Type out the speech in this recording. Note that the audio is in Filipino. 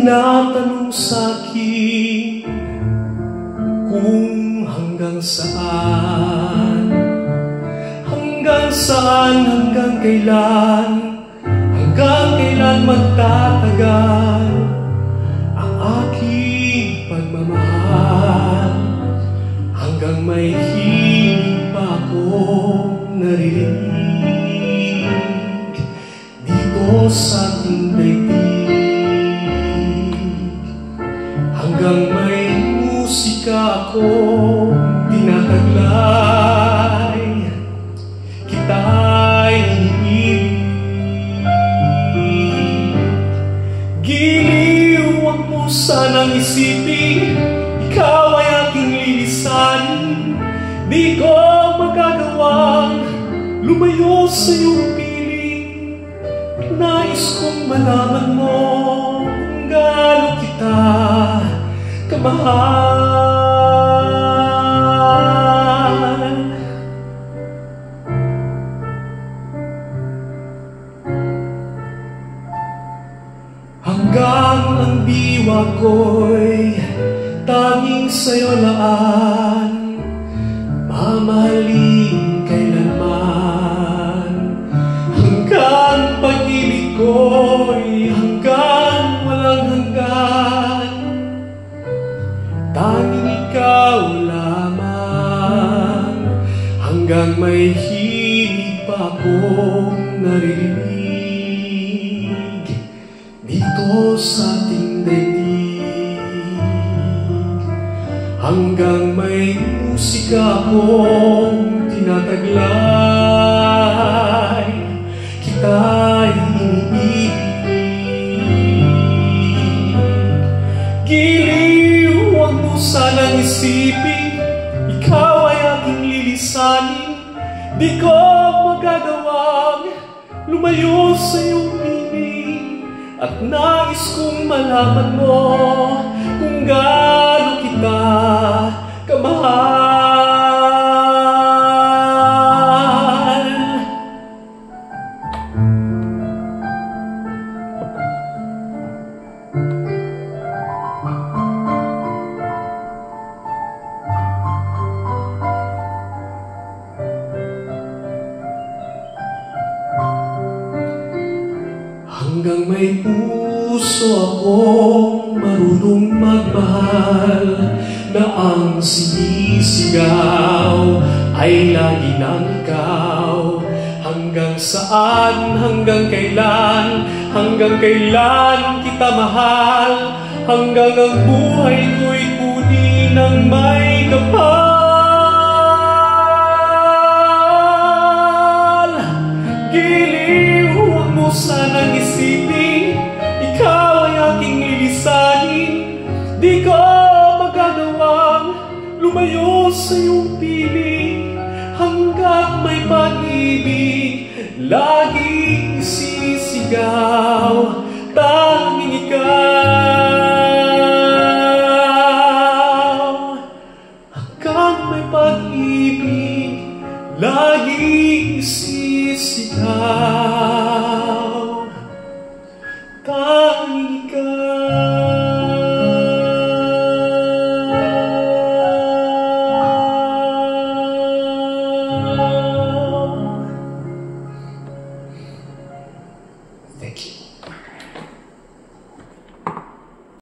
tinatanong sa'kin kung hanggang saan, hanggang kailan magtatagal ang aking pagmamahal, hanggang may hiling pa akong narinig dito sa ating daigdig, hanggang may musika akong tinataglay, kita'y iniibig. Giliw, huwag mo sanang isipin, ikaw ay aking lilisanin. Di ko magagawang lumayo sa iyong piling. Nais kong malaman mo kung gaano kita kamahal. Hanggang ang diwa ko'y tanging sa'yo laan, mamahalin kailanman. Hanggang pag-ibig ko'y hanggang walang hanggan, tanging ikaw lamang. Hanggang may hilig pa akong naririnig dito sa ating daigdig, hanggang may musika akong tinataglay, kita'y iniibig. Giliw, huwag mo sanang isipin, ikaw ay aking lilisanin. Di ko magagawang lumayo sa iyong piling, at nais kong malaman mo kung gaano kita kamahal. Hanggang may puso akong marunong magmahal, na ang sinisigaw ay lagi ng ikaw. Hanggang saan, hanggang kailan kita mahal, hanggang ang buhay ko'y kunin ng may kapal. Giliw, huwag mo sanang isipin, ikaw ay aking lilisanin. Di ko magagawang lumayo sa iyong piling, hanggang may pag-ibig laging sisigaw, tanging ikaw. Hanggang may pag-ibig laging sisigaw.